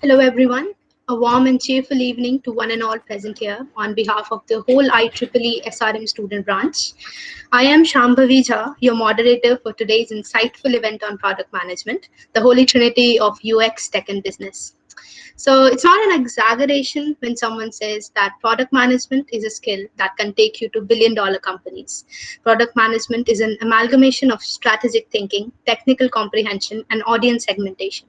Hello, everyone. A warm and cheerful evening to one and all present here on behalf of the whole IEEE SRM student branch. I am Shambhavi Jha, your moderator for today's insightful event on product management, the holy trinity of UX, tech, and business. So it's not an exaggeration when someone says that product management is a skill that can take you to billion-dollar companies. Product management is an amalgamation of strategic thinking, technical comprehension, and audience segmentation.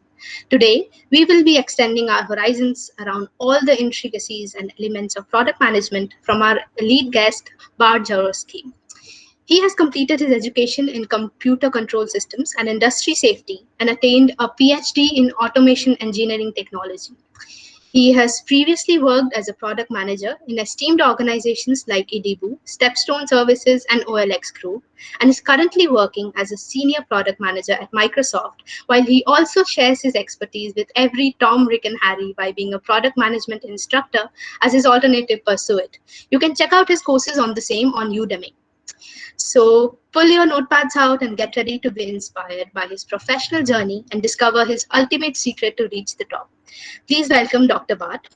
Today, we will be extending our horizons around all the intricacies and elements of product management from our lead guest, Bart Jaworski. He has completed his education in computer control systems and industry safety and attained a PhD in automation engineering technology. He has previously worked as a product manager in esteemed organizations like Idibu, Stepstone Services, and OLX Group, and is currently working as a senior product manager at Microsoft, while he also shares his expertise with every Tom, Rick, and Harry by being a product management instructor as his alternative pursuit. You can check out his courses on the same on Udemy. So pull your notepads out and get ready to be inspired by his professional journey and discover his ultimate secret to reach the top. Please welcome Dr. Bart.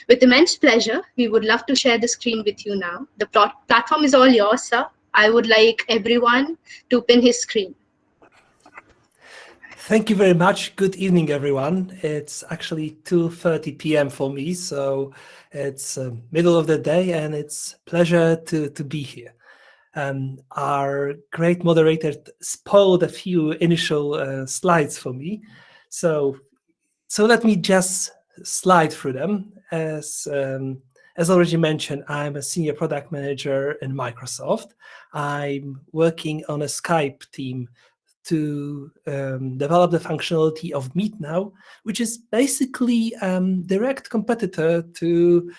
With immense pleasure, we would love to share the screen with you now. The platform is all yours, sir. I would like everyone to pin his screen. Thank you very much. Good evening, everyone. It's actually 2:30 p.m. for me, so it's middle of the day, and it's a pleasure to be here. Our great moderator spoiled a few initial slides for me, so let me just slide through them. As already mentioned, I'm a senior product manager in Microsoft. I'm working on a Skype team to develop the functionality of Meet Now, which is basically direct competitor to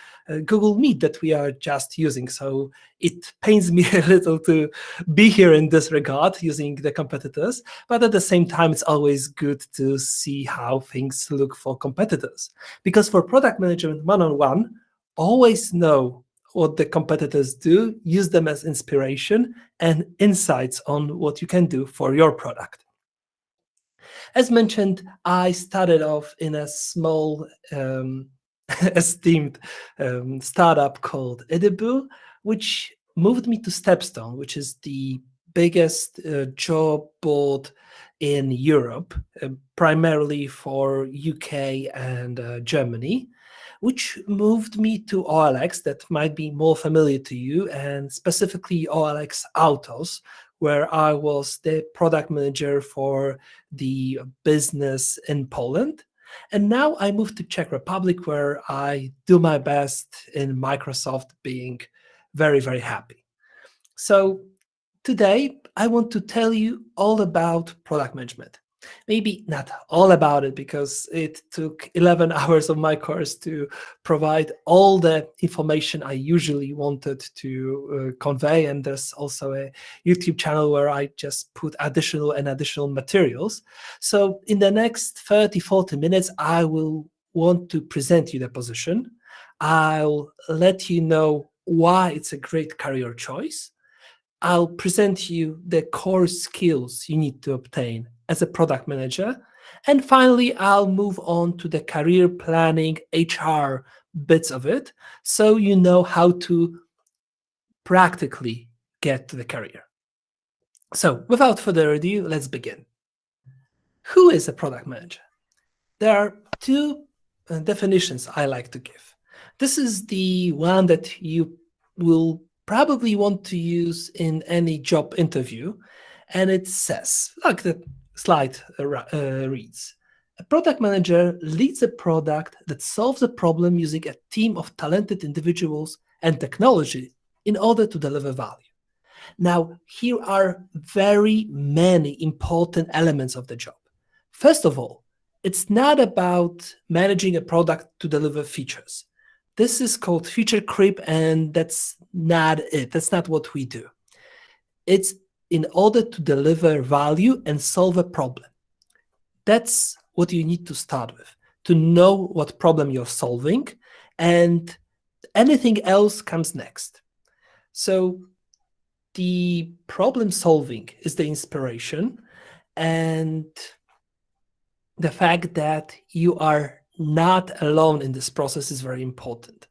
Google Meet that we are just using. So it pains me a little to be here in this regard using the competitors, but at the same time, it's always good to see how things look for competitors. Because for product management one-on-one, always know what the competitors do, use them as inspiration and insights on what you can do for your product. As mentioned, I started off in a small esteemed startup called Idibu, which moved me to Stepstone, which is the biggest job board in Europe, primarily for UK and Germany, which moved me to OLX, that might be more familiar to you, and specifically OLX Autos, where I was the product manager for the business in Poland. And now I moved to Czech Republic, where I do my best in Microsoft, being very, very happy. So today, I want to tell you all about product management. Maybe not all about it, because it took 11 hours of my course to provide all the information I usually wanted to convey. And there's also a YouTube channel where I just put additional and additional materials. So in the next 30, 40 minutes, I will want to present you the position. I'll let you know why it's a great career choice. I'll present you the core skills you need to obtain as a product manager. And finally, I'll move on to the career planning, HR bits of it, so you know how to practically get to the career. So without further ado, let's begin. Who is a product manager? There are two definitions I like to give. This is the one that you will probably want to use in any job interview, and it says, like the slide reads, a product manager leads a product that solves a problem using a team of talented individuals and technology in order to deliver value. Now, here are very many important elements of the job. First of all, it's not about managing a product to deliver features. This is called feature creep, and that's not it. That's not what we do. It's in order to deliver value and solve a problem. That's what you need to start with, to know what problem you're solving, and anything else comes next. So the problem solving is the inspiration, and the fact that you are not alone in this process is very important.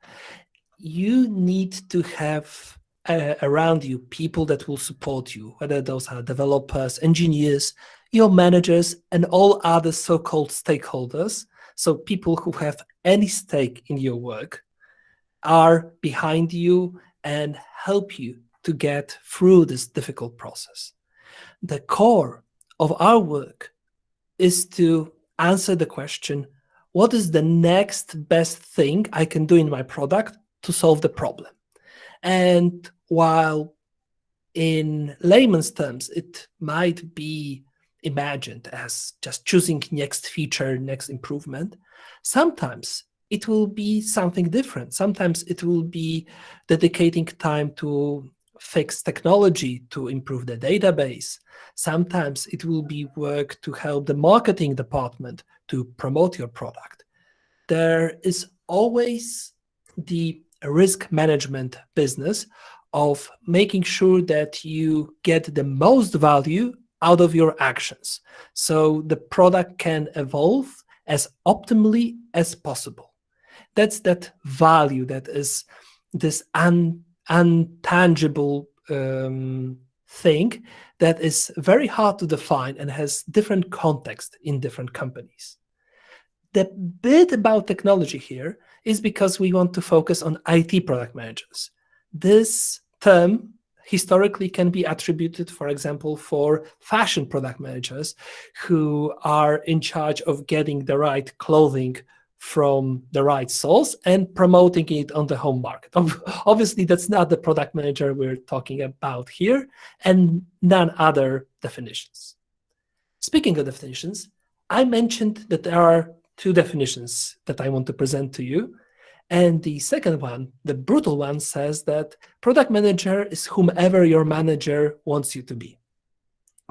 You need to have around you people that will support you, whether those are developers, engineers, your managers, and all other so-called stakeholders. So people who have any stake in your work are behind you and help you to get through this difficult process. The core of our work is to answer the question, what is the next best thing I can do in my product to solve the problem? And while in layman's terms, it might be imagined as just choosing next feature, next improvement, sometimes it will be something different. Sometimes it will be dedicating time to fix technology to improve the database. Sometimes it will be work to help the marketing department to promote your product. There is always the risk management business of making sure that you get the most value out of your actions, so the product can evolve as optimally as possible. That's that value that is this intangible thing that is very hard to define and has different context in different companies. The bit about technology here is because we want to focus on IT product managers. This term historically can be attributed, for example, for fashion product managers who are in charge of getting the right clothing from the right source and promoting it on the home market. Obviously, that's not the product manager we're talking about here, and none other definitions. Speaking of definitions, I mentioned that there are two definitions that I want to present to you. And the second one, the brutal one, says that product manager is whomever your manager wants you to be.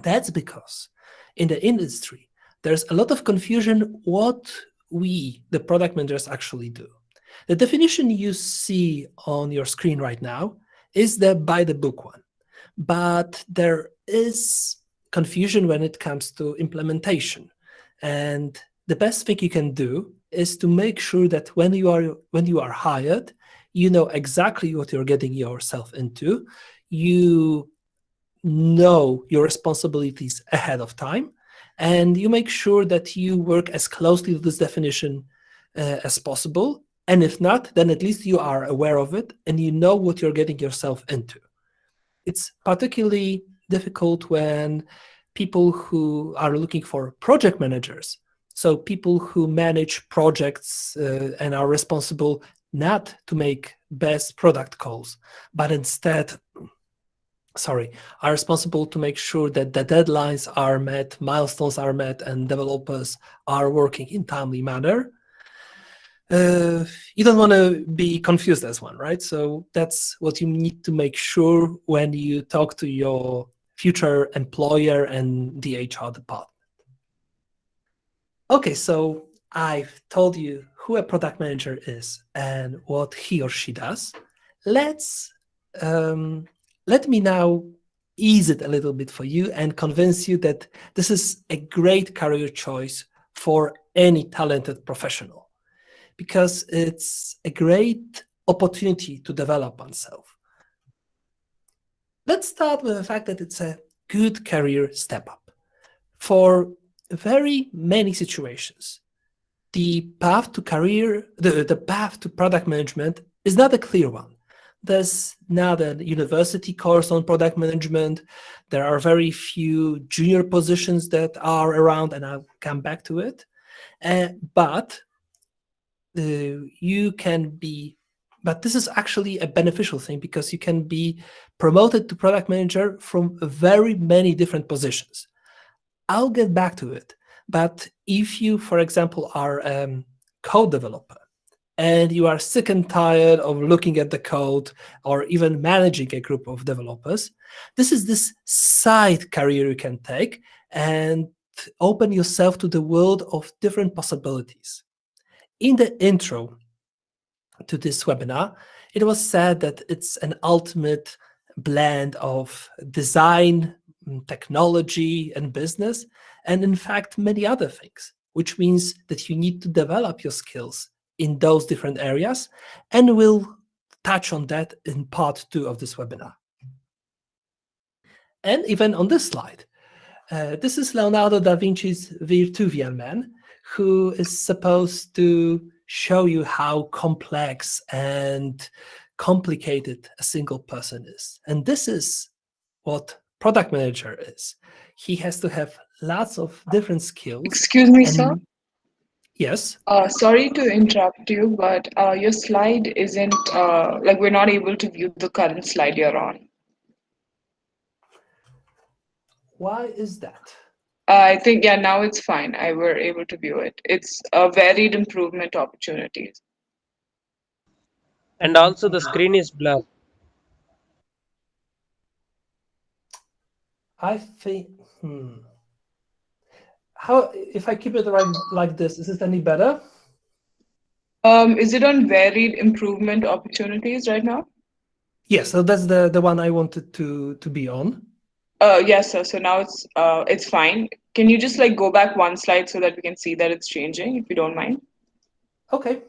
That's because in the industry, there's a lot of confusion what we, the product managers, actually do. The definition you see on your screen right now is the by the book one, but there is confusion when it comes to implementation. And the best thing you can do is to make sure that when you are hired, you know exactly what you're getting yourself into. You know your responsibilities ahead of time, and you make sure that you work as closely with this definition as possible. And if not, then at least you are aware of it and you know what you're getting yourself into. It's particularly difficult when people who are looking for project managers, so people who manage projects and are responsible not to make best product calls, but instead sorry, are responsible to make sure that the deadlines are met, milestones are met, and developers are working in timely manner. You don't want to be confused as one, right? So that's what you need to make sure when you talk to your future employer and the HR department. Okay, so I've told you who a product manager is and what he or she does. Let's let me now ease it a little bit for you and convince you that this is a great career choice for any talented professional, because it's a great opportunity to develop oneself. Let's start with the fact that it's a good career step up. For very many situations, the path to career, the path to product management is not a clear one. There's not a university course on product management. There are very few junior positions that are around, and I'll come back to it. But you can be, but this is actually a beneficial thing, because you can be promoted to product manager from very many different positions. I'll get back to it. But if you, for example, are a code developer and you are sick and tired of looking at the code or even managing a group of developers, this is this side career you can take and open yourself to the world of different possibilities. In the intro to this webinar, it was said that it's an ultimate blend of design, technology, and business, and in fact, many other things, which means that you need to develop your skills in those different areas, and we'll touch on that in part 2 of this webinar. And even on this slide, this is Leonardo da Vinci's Virtuvian Man, who is supposed to show you how complex and complicated a single person is. And this is what product manager is. He has to have lots of different skills. Excuse me, sir. Yes. Sorry to interrupt you, but your slide isn't like we're not able to view the current slide you're on. Why is that? I think, yeah, now it's fine. I were able to view it. It's varied improvement opportunities. And also the screen is blurred. I think, how, if I keep it like this, is it any better? Is it on varied improvement opportunities right now? Yes, so that's the one I wanted to be on. Yes, sir. So now it's fine. Can you just like go back one slide so that we can see that it's changing, if you don't mind? Okay.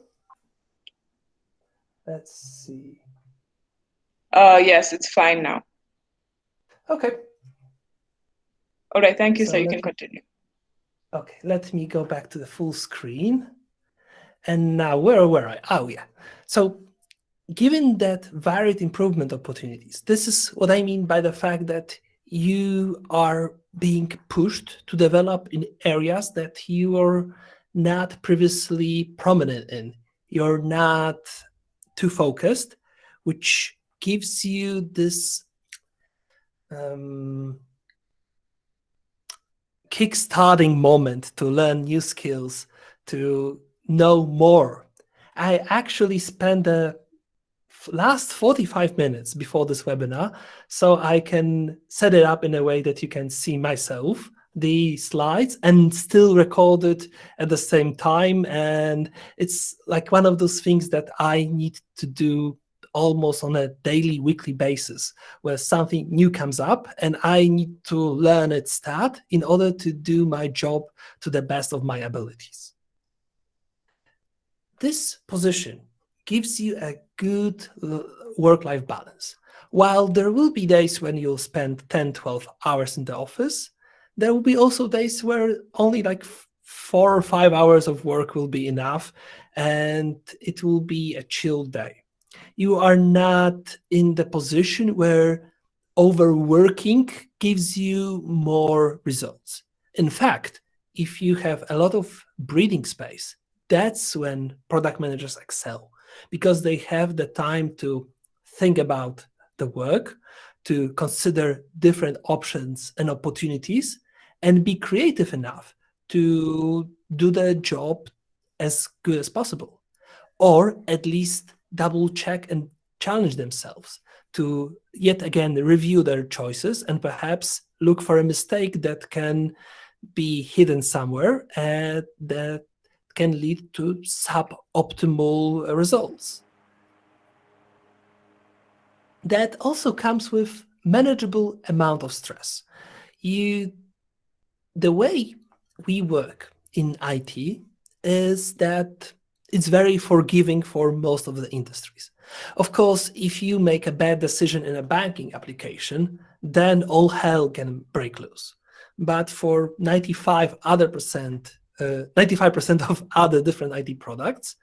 Let's see. Yes, it's fine now. Okay. All right, thank you, So sir. You can continue. Okay, let me go back to the full screen. And now, where were I? Oh, yeah. So given that varied improvement opportunities, this is what I mean by the fact that you are being pushed to develop in areas that you were not previously prominent in. You're not too focused, which gives you this kickstarting moment to learn new skills, to know more. I actually spent the last 45 minutes before this webinar, so I can set it up in a way that you can see myself, the slides, and still record it at the same time. And it's like one of those things that I need to do almost on a daily, weekly basis, where something new comes up and I need to learn it start in order to do my job to the best of my abilities. This position gives you a good work-life balance. While there will be days when you'll spend 10, 12 hours in the office, there will be also days where only like 4 or 5 hours of work will be enough, and it will be a chill day. You are not in the position where overworking gives you more results. In fact, if you have a lot of breathing space, that's when product managers excel, because they have the time to think about the work, to consider different options and opportunities and be creative enough to do their job as good as possible, or at least double check and challenge themselves to yet again review their choices and perhaps look for a mistake that can be hidden somewhere and that can lead to suboptimal results. That also comes with manageable amount of stress. The way we work in IT is that it's very forgiving for most of the industries. Of course, if you make a bad decision in a banking application, then all hell can break loose. But for 95% of other different IT products,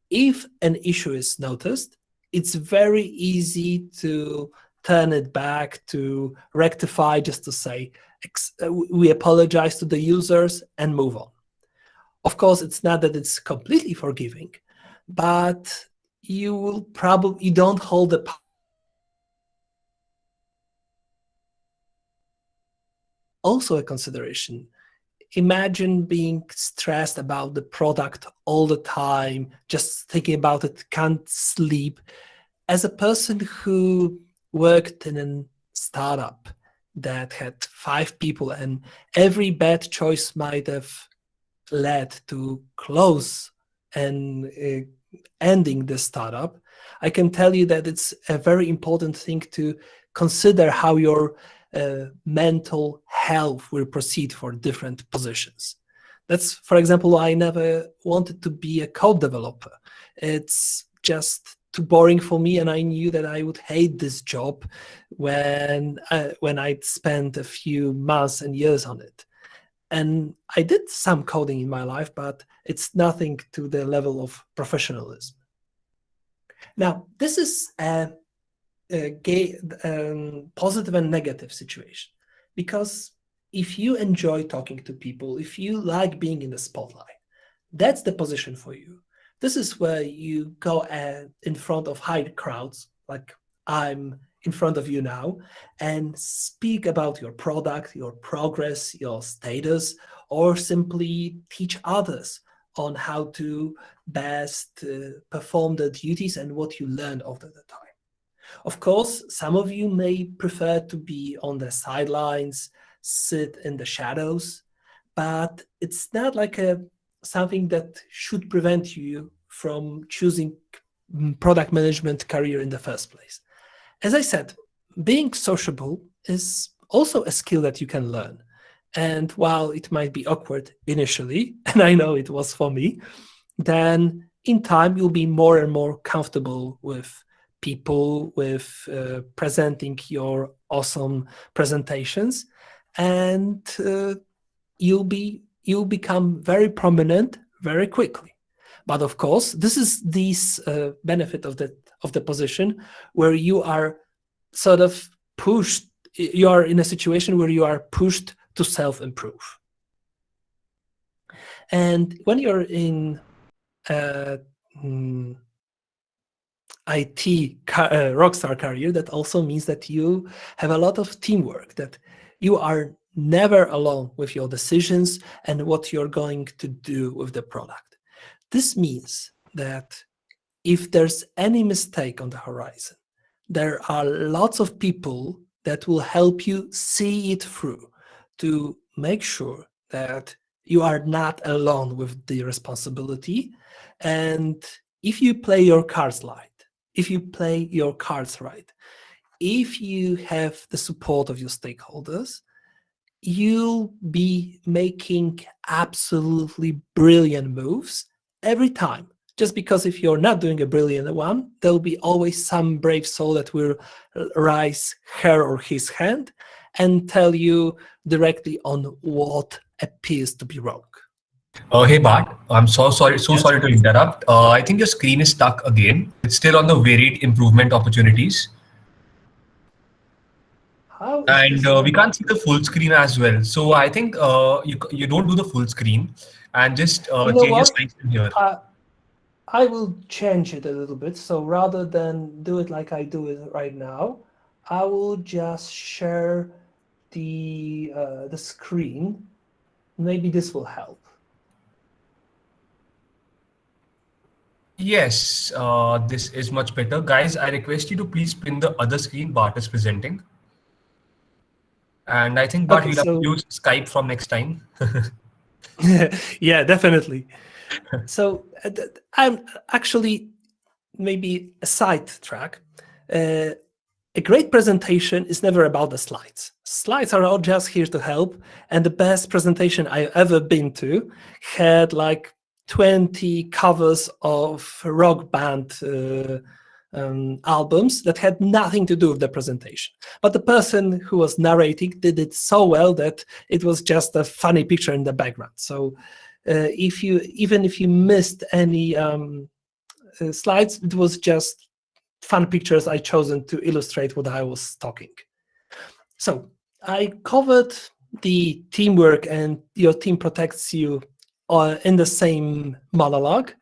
if an issue is noticed, it's very easy to turn it back, to rectify, just to say, we apologize to the users and move on. Of course, it's not that it's completely forgiving, but you don't hold the also a consideration. Imagine being stressed about the product all the time, just thinking about it, can't sleep. As a person who worked in a startup that had 5 people and every bad choice might have led to close and ending the startup, I can tell you that it's a very important thing to consider how your mental health will proceed for different positions. That's, for example, I never wanted to be a code developer. It's just too boring for me, and I knew that I would hate this job when I'd spent a few months and years on it. And I did some coding in my life, but it's nothing to the level of professionalism. Now, this is a positive and negative situation, because if you enjoy talking to people, if you like being in the spotlight, that's the position for you. This is where you go in front of high crowds, like I'm in front of you now, and speak about your product, your progress, your status, or simply teach others on how to best perform the duties and what you learned over the time. Of course, some of you may prefer to be on the sidelines, sit in the shadows, but it's not like something that should prevent you from choosing product management career in the first place. As I said, being sociable is also a skill that you can learn. And while it might be awkward initially, and I know it was for me, then in time you'll be more and more comfortable with people, with presenting your awesome presentations, and you'll become very prominent very quickly. But of course, this is this benefit of the position where you are sort of pushed. You are in a situation where you are pushed to self-improve. And when you're in IT rockstar career, that also means that you have a lot of teamwork, that you are never alone with your decisions and what you're going to do with the product. This means that if there's any mistake on the horizon, there are lots of people that will help you see it through to make sure that you are not alone with the responsibility. And if you play your cards right, if you have the support of your stakeholders, you'll be making absolutely brilliant moves every time. Just because if you're not doing a brilliant one, there'll be always some brave soul that will raise her or his hand and tell you directly on what appears to be wrong. Hey Bart, I'm so sorry Yes. to interrupt. I think your screen is stuck again. It's still on the varied improvement opportunities. How is And this we can't see the full screen as well. So I think you don't do the full screen and just You know change your what? slides from here. I will change it a little bit. So rather than do it like I do it right now, I will just share the screen. Maybe this will help. Yes, this is much better. Guys, I request you to please pin the other screen Bart is presenting. And I think, Bart, Okay, you'll have to so use Skype from next time. yeah, definitely. So I'm actually maybe a sidetrack. A great presentation is never about the slides. Slides are all just here to help. And the best presentation I've ever been to had like 20 covers of rock band albums that had nothing to do with the presentation. But the person who was narrating did it so well that it was just a funny picture in the background. So even if you missed any slides, it was just fun pictures I chosen to illustrate what I was talking. So I covered the teamwork and your team protects you in the same monologue.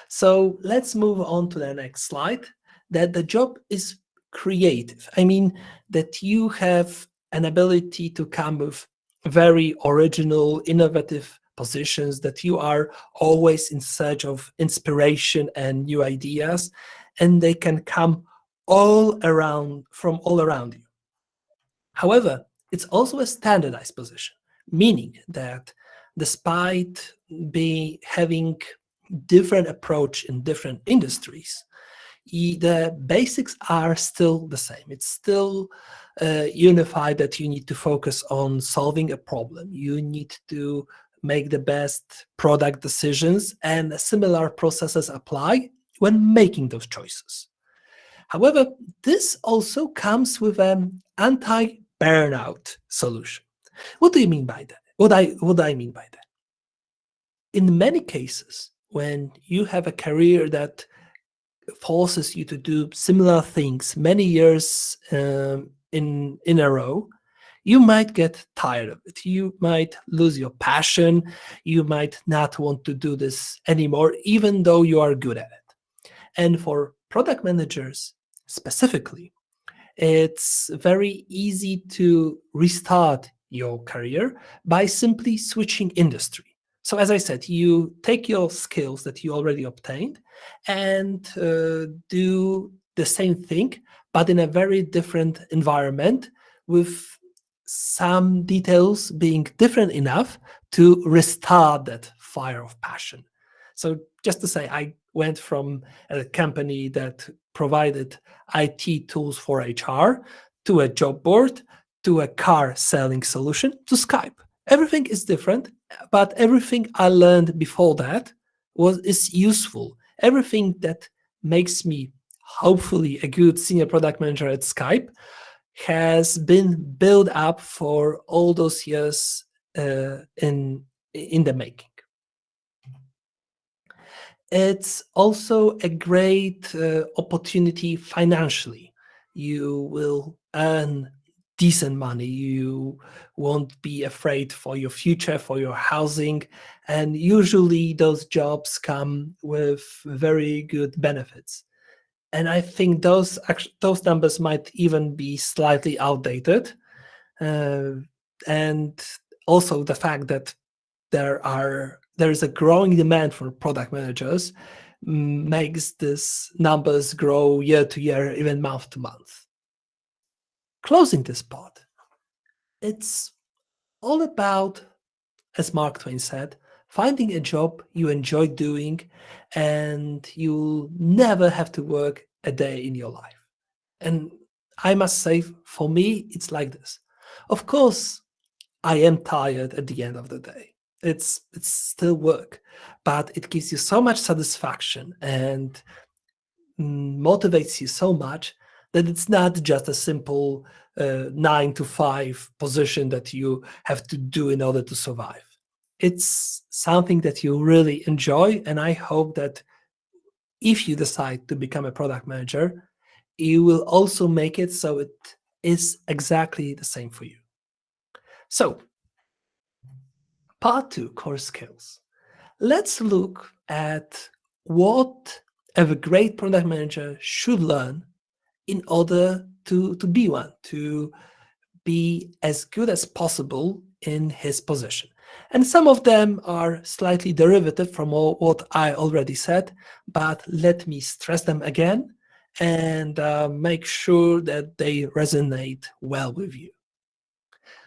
So let's move on to the next slide, that the job is creative. I mean, that you have an ability to come with very original, innovative positions, that you are always in search of inspiration and new ideas, and they can come from all around you. However, it's also a standardized position, meaning that despite having different approach in different industries, the basics are still the same. It's still unified that you need to focus on solving a problem. You need to make the best product decisions, and similar processes apply when making those choices. However, this also comes with an anti-burnout solution. What do you mean by that? What I mean by that? In many cases, when you have a career that forces you to do similar things many years in a row, you might get tired of it. You might lose your passion. You might not want to do this anymore, even though you are good at it. And for product managers specifically, it's very easy to restart your career by simply switching industry. So as I said, you take your skills that you already obtained and do the same thing, but in a very different environment, with some details being different enough to restart that fire of passion. So just to say, I went from a company that provided IT tools for HR to a job board to a car selling solution to Skype. Everything is different, but everything I learned before that is useful. Everything that makes me hopefully a good senior product manager at Skype has been built up for all those years in the making. It's also a great opportunity financially. You will earn decent money. You won't be afraid for your future, for your housing. And usually those jobs come with very good benefits. And I think those numbers might even be slightly outdated. And also the fact that there is a growing demand for product managers makes these numbers grow year to year, even month to month. Closing this part, it's all about, as Mark Twain said, finding a job you enjoy doing and you'll never have to work a day in your life. And I must say, for me, it's like this. Of course, I am tired at the end of the day. It's still work, but it gives you so much satisfaction and motivates you so much that it's not just a simple 9 to 5 position that you have to do in order to survive. It's something that you really enjoy, and I hope that if you decide to become a product manager, you will also make it so it is exactly the same for you. So, part 2, core skills. Let's look at what a great product manager should learn in order to be one, to be as good as possible in his position. And some of them are slightly derivative from what I already said, but let me stress them again and make sure that they resonate well with you.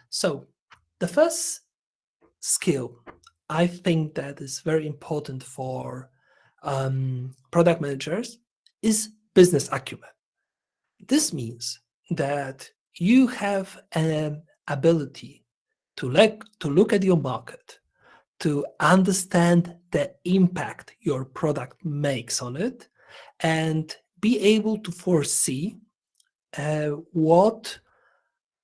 So the first skill I think that is very important for product managers is business acumen. This means that you have an ability to look at your market, to understand the impact your product makes on it, and be able to foresee what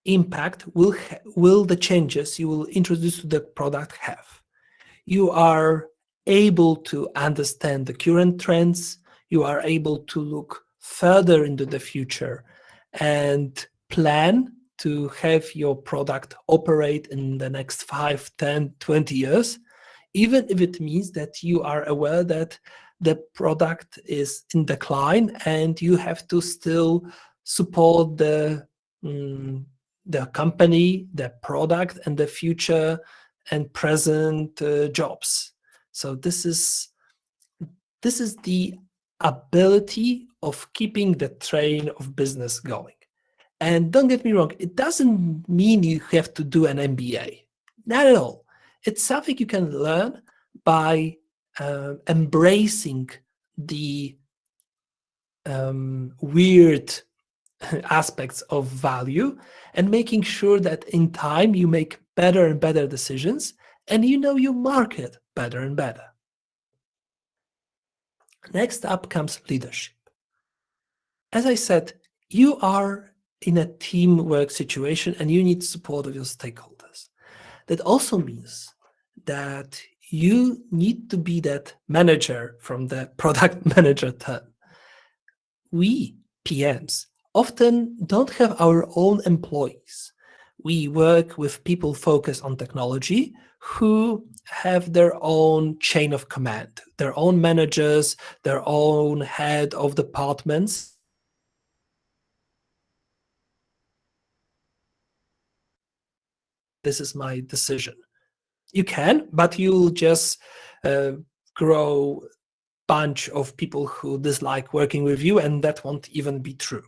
impact will the changes you will introduce to the product have. You are able to understand the current trends. You are able to look further into the future and plan to have your product operate in the next 5, 10, 20 years, even if it means that you are aware that the product is in decline and you have to still support the company, the product, and the future and present jobs. So this is the ability of keeping the train of business going. And don't get me wrong, it doesn't mean you have to do an MBA. Not at all. It's something you can learn by embracing the weird aspects of value and making sure that in time you make better and better decisions and you know your market better and better. Next up comes leadership. As I said, you are in a teamwork situation and you need support of your stakeholders. That also means that you need to be that manager from the product manager term. We, PMs, often don't have our own employees. We work with people focused on technology who have their own chain of command, their own managers, their own head of departments. This is my decision. You can, but you'll just grow a bunch of people who dislike working with you, and that won't even be true.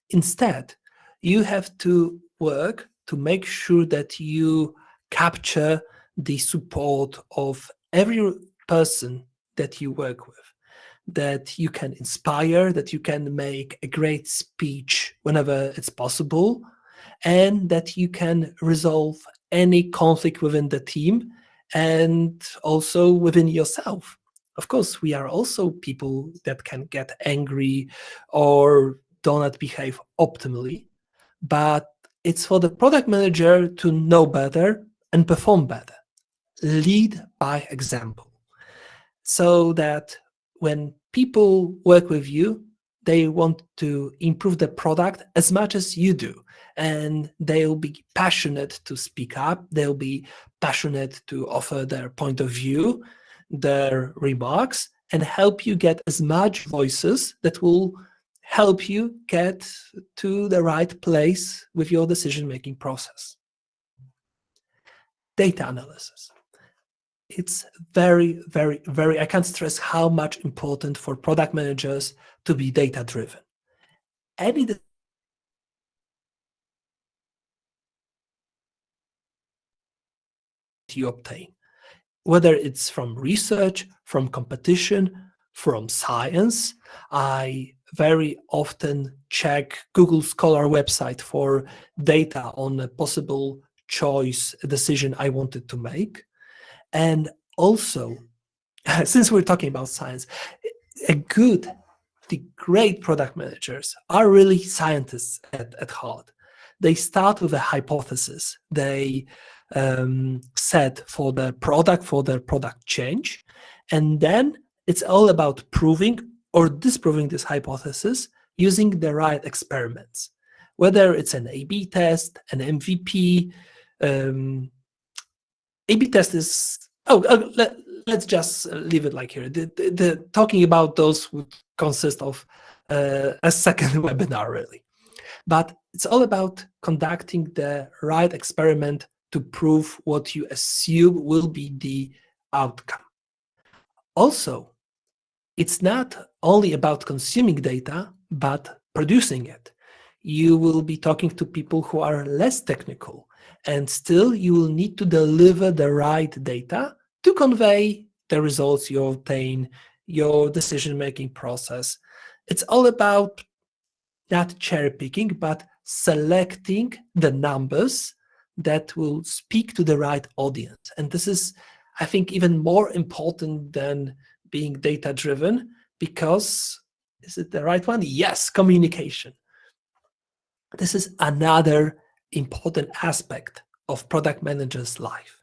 Instead, you have to work to make sure that you capture the support of every person that you work with, that you can inspire, that you can make a great speech whenever it's possible, and that you can resolve any conflict within the team and also within yourself. Of course, we are also people that can get angry or do not behave optimally, but it's for the product manager to know better and perform better. Lead by example, so that when people work with you, they want to improve the product as much as you do, and they'll be passionate to speak up, they'll be passionate to offer their point of view, their remarks, and help you get as much voices that will help you get to the right place with your decision-making process. Data analysis. It's very, very, very, I can't stress how much important for product managers to be data-driven. Any you obtain, whether it's from research, from competition, from science. I very often check Google Scholar website for data on a possible choice decision I wanted to make. And also, since we're talking about science, the great product managers are really scientists at heart. They start with a hypothesis. They set for their product change, and then it's all about proving or disproving this hypothesis using the right experiments, whether it's an A/B test, an MVP. A/B test is let's just leave it like here. The talking about those would consist of a second webinar, really. but it's all about conducting the right experiment to prove what you assume will be the outcome. Also, it's not only about consuming data, but producing it. You will be talking to people who are less technical, and still you will need to deliver the right data to convey the results you obtain, your decision-making process. It's all about not cherry picking, but selecting the numbers that will speak to the right audience. And this is, I think, even more important than being data driven, because is it the right one? Yes, communication. This is another important aspect of product managers' life.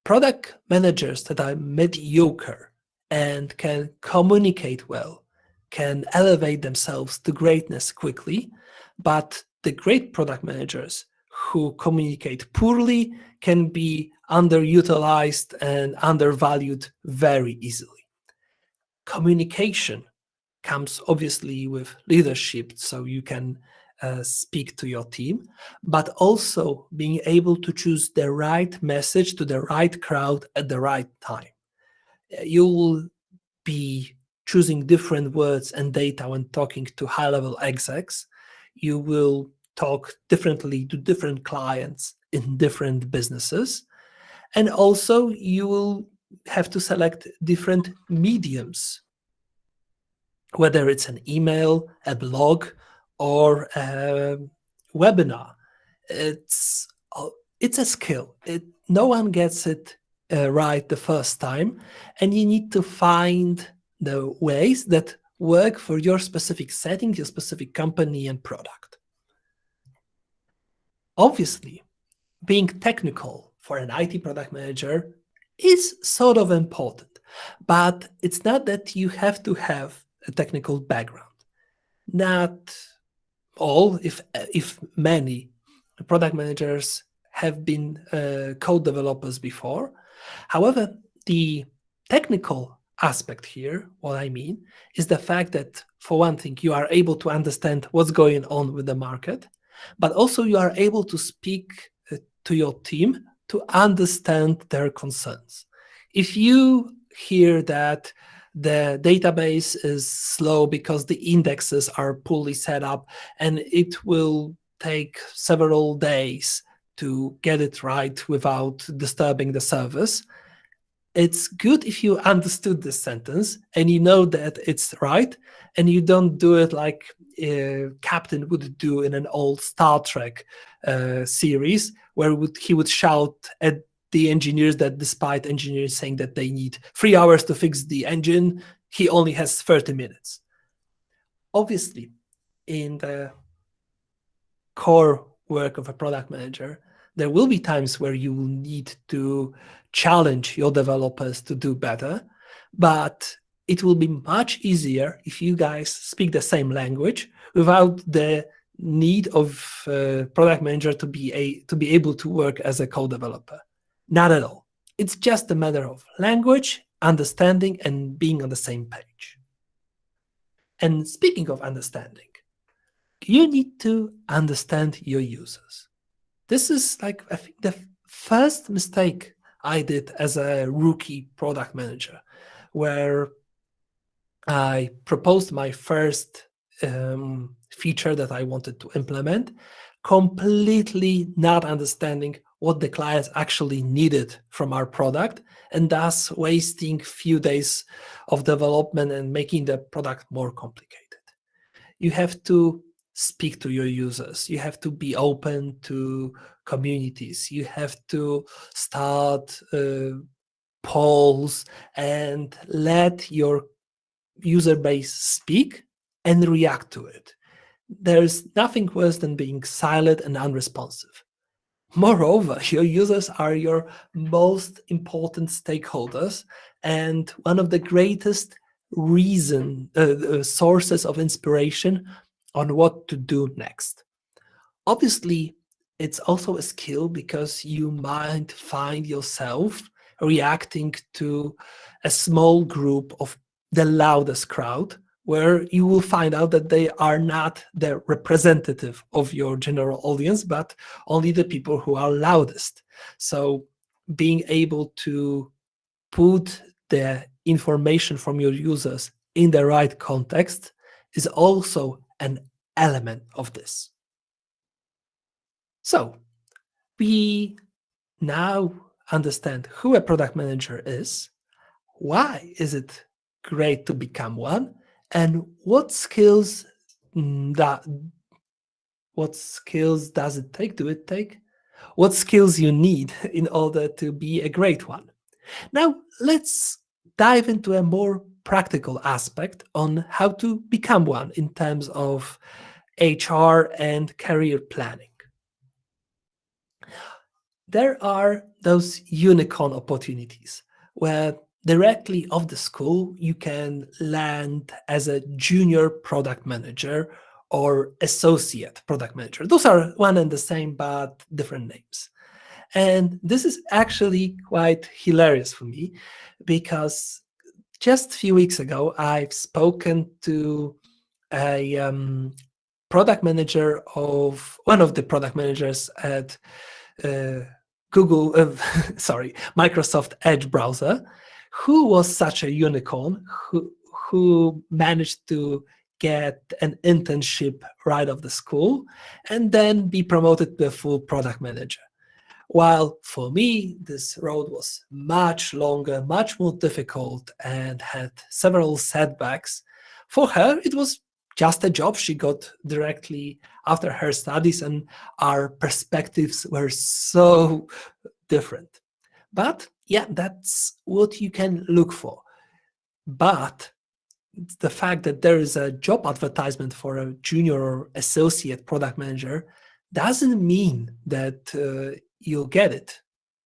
Product managers that are mediocre and can communicate well can elevate themselves to greatness quickly, but the great product managers who communicate poorly can be underutilized and undervalued very easily. Communication comes obviously with leadership, so you can speak to your team, but also being able to choose the right message to the right crowd at the right time. You will be choosing different words and data when talking to high-level execs. You will talk differently to different clients in different businesses. And also you will have to select different mediums, whether it's an email, a blog, or a webinar. It's a skill. No one gets it right the first time, and you need to find the ways that work for your specific setting, your specific company and product. Obviously, being technical for an IT product manager is sort of important, but it's not that you have to have a technical background. Not all, if many product managers have been code developers before. However, the technical aspect here, what I mean, is the fact that, for one thing, you are able to understand what's going on with the market, but also you are able to speak to your team to understand their concerns. If you hear that the database is slow because the indexes are poorly set up and it will take several days to get it right without disturbing the service, it's good if you understood this sentence and you know that it's right, and you don't do it like Captain would do in an old Star Trek series, where he would shout at the engineers that despite engineers saying that they need 3 hours to fix the engine, he only has 30 minutes. Obviously, in the core work of a product manager, there will be times where you will need to challenge your developers to do better, but it will be much easier if you guys speak the same language without the need of product manager to be able to work as a co-developer. Not at all. It's just a matter of language, understanding, and being on the same page. And speaking of understanding, you need to understand your users. This is I think the first mistake I did as a rookie product manager, where I proposed my first feature that I wanted to implement, completely not understanding what the clients actually needed from our product, and thus wasting few days of development and making the product more complicated. You have to speak to your users. You have to be open to communities. You have to start polls and let your user base speak and react to it. There's nothing worse than being silent and unresponsive. Moreover, your users are your most important stakeholders and one of the greatest sources of inspiration on what to do next. Obviously, it's also a skill because you might find yourself reacting to a small group of the loudest crowd, where you will find out that they are not the representative of your general audience, but only the people who are loudest. So being able to put the information from your users in the right context is also an element of this. So we now understand who a product manager is, why is it great to become one, and what skills does it take? Do it take? What skills you need in order to be a great one. Now let's dive into a more practical aspect on how to become one in terms of HR and career planning. There are those unicorn opportunities where directly off the school you can land as a junior product manager or associate product manager. Those are one and the same but different names. And this is actually quite hilarious for me because just a few weeks ago I've spoken to a product manager of one of the product managers at Microsoft Edge browser, who was such a unicorn, who managed to get an internship right off the school and then be promoted to a full product manager. While for me, this road was much longer, much more difficult, and had several setbacks. For her, it was just a job she got directly after her studies, and our perspectives were so different. But yeah, that's what you can look for. But the fact that there is a job advertisement for a junior or associate product manager doesn't mean that you'll get it.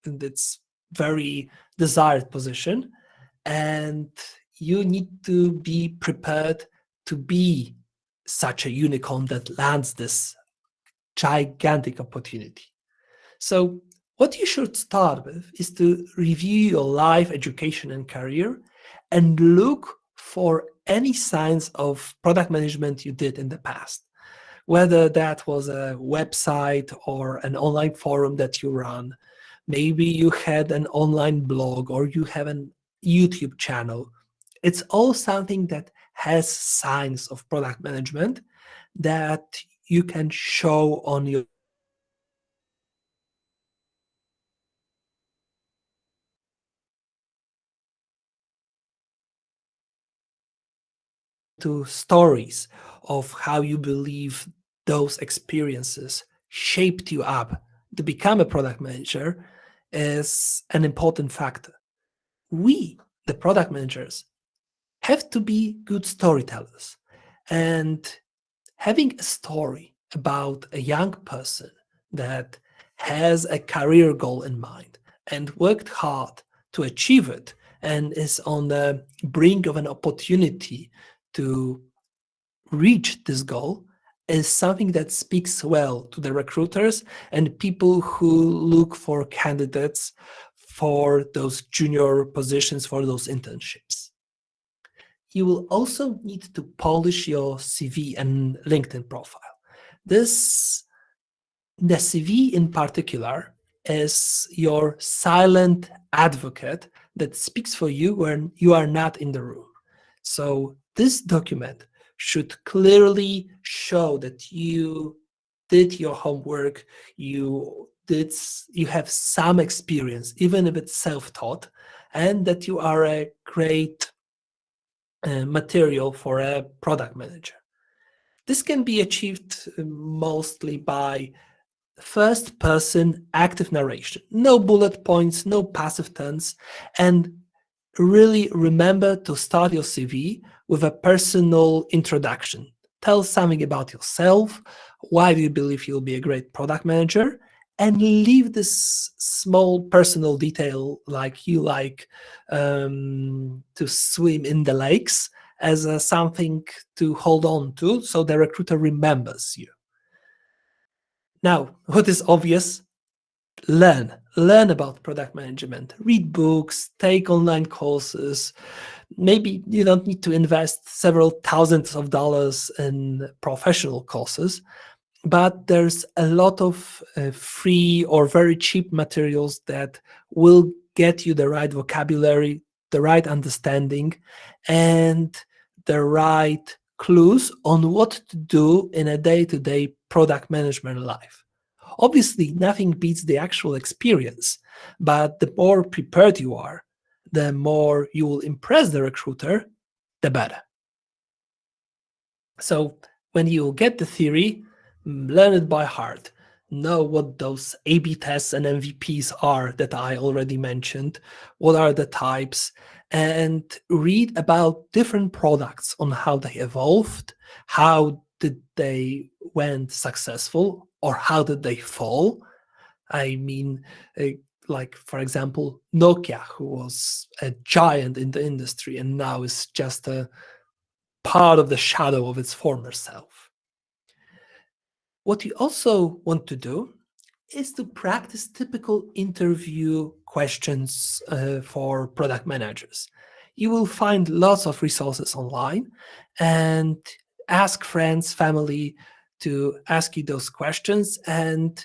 And it's very desired position, and you need to be prepared to be such a unicorn that lands this gigantic opportunity. So what you should start with is to review your life, education, and career and look for any signs of product management you did in the past, whether that was a website or an online forum that you run. Maybe you had an online blog or you have a YouTube channel. It's all something that has signs of product management that you can show on your to stories of how you believe those experiences shaped you up to become a product manager is an important factor. We, the product managers, have to be good storytellers. And having a story about a young person that has a career goal in mind and worked hard to achieve it and is on the brink of an opportunity to reach this goal is something that speaks well to the recruiters and people who look for candidates for those junior positions, for those internships. You will also need to polish your CV and LinkedIn profile. The CV in particular is your silent advocate that speaks for you when you are not in the room. So this document should clearly show that you did your homework, you have some experience, even if it's self-taught, and that you are a great material for a product manager. This can be achieved mostly by first-person active narration, no bullet points, no passive tense, and really remember to start your CV with a personal introduction. Tell something about yourself, why do you believe you'll be a great product manager, and leave this small personal detail like you like to swim in the lakes as something to hold on to so the recruiter remembers you. Now, what is obvious? learn about product management, read books, take online courses. Maybe you don't need to invest several thousands of dollars in professional courses, but there's a lot of free or very cheap materials that will get you the right vocabulary, the right understanding, and the right clues on what to do in a day-to-day product management life. Obviously, nothing beats the actual experience, but the more prepared you are, the more you will impress the recruiter, the better. So when you get the theory, learn it by heart. Know what those A/B tests and MVPs are that I already mentioned. What are the types? And read about different products on how they evolved, how did they went successful, or how did they fall. I mean, like, for example, Nokia, who was a giant in the industry and now is just a part of the shadow of its former self. What you also want to do is to practice typical interview questions for product managers. You will find lots of resources online, and ask friends, family to ask you those questions and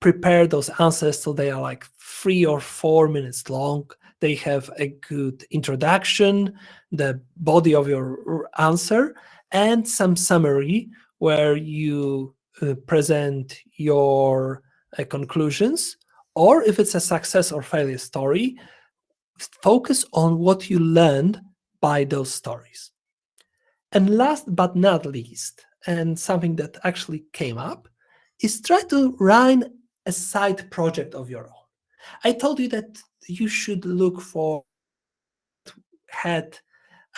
prepare those answers so they are like 3 or 4 minutes long. They have a good introduction, the body of your answer, and some summary where you present your conclusions, or if it's a success or failure story, focus on what you learned by those stories. And last but not least, and something that actually came up, is try to run a side project of your own. I told you that you should look for had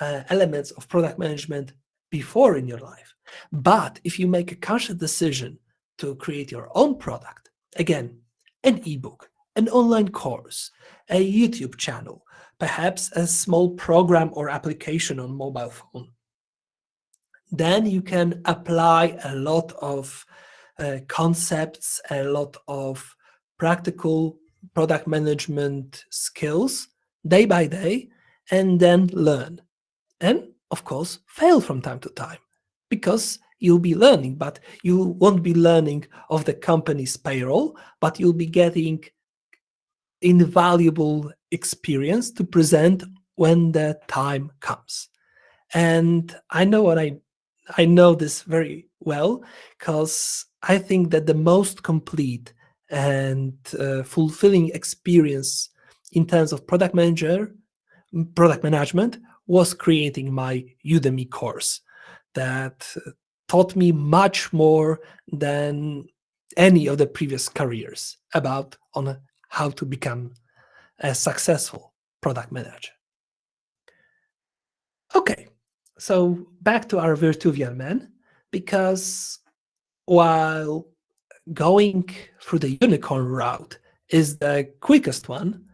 elements of product management before in your life. But if you make a conscious decision to create your own product, again, an ebook, an online course, a YouTube channel, perhaps a small program or application on mobile phone, then you can apply a lot of concepts, a lot of practical product management skills day by day, and then learn. And of course, fail from time to time, because you'll be learning, but you won't be learning of the company's payroll, but you'll be getting invaluable experience to present when the time comes. And I know this very well, because I think that the most complete and fulfilling experience in terms of product management was creating my Udemy course that taught me much more than any of the previous careers about on how to become a successful product manager. Okay, so back to our Virtuvian man, because while going through the unicorn route is the quickest one,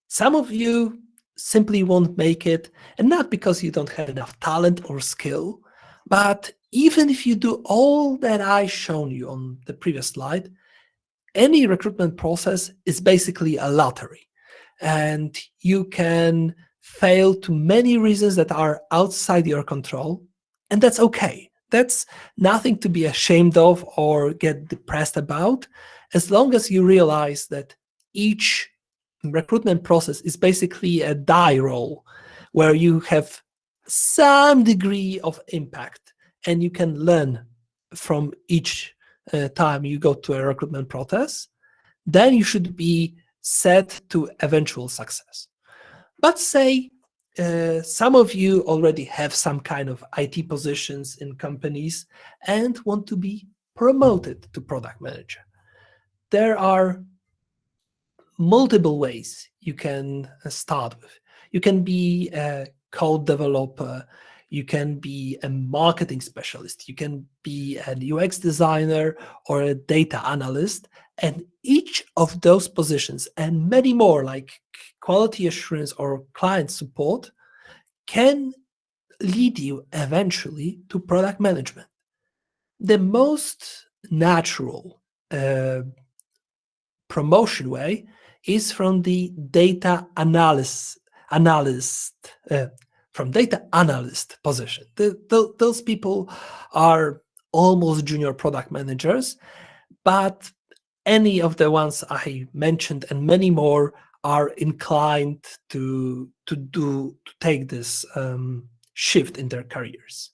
some of you simply won't make it, and not because you don't have enough talent or skill, but even if you do all that I shown you on the previous slide, any recruitment process is basically a lottery, and you can fail to many reasons that are outside your control, and that's okay. That's nothing to be ashamed of or get depressed about, as long as you realize that each recruitment process is basically a die roll where you have some degree of impact, and you can learn from each time you go to a recruitment process. Then you should be set to eventual success. But say some of you already have some kind of IT positions in companies and want to be promoted to product manager. There are multiple ways you can start with. You can be a code developer, you can be a marketing specialist, you can be an UX designer or a data analyst, and each of those positions and many more, like quality assurance or client support, can lead you eventually to product management. The most natural promotion way is from the data analyst position. Those people are almost junior product managers, but any of the ones I mentioned and many more are inclined to take this shift in their careers.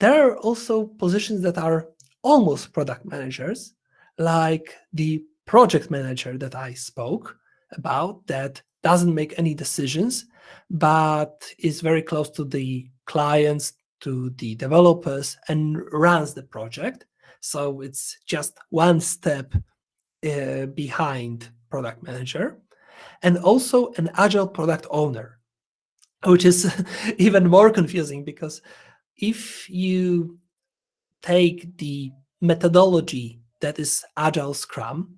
There are also positions that are almost product managers, like the project manager that I spoke about, that doesn't make any decisions, but is very close to the clients, to the developers, and runs the project. So it's just one step behind product manager. And also an agile product owner, which is even more confusing, because if you take the methodology that is Agile Scrum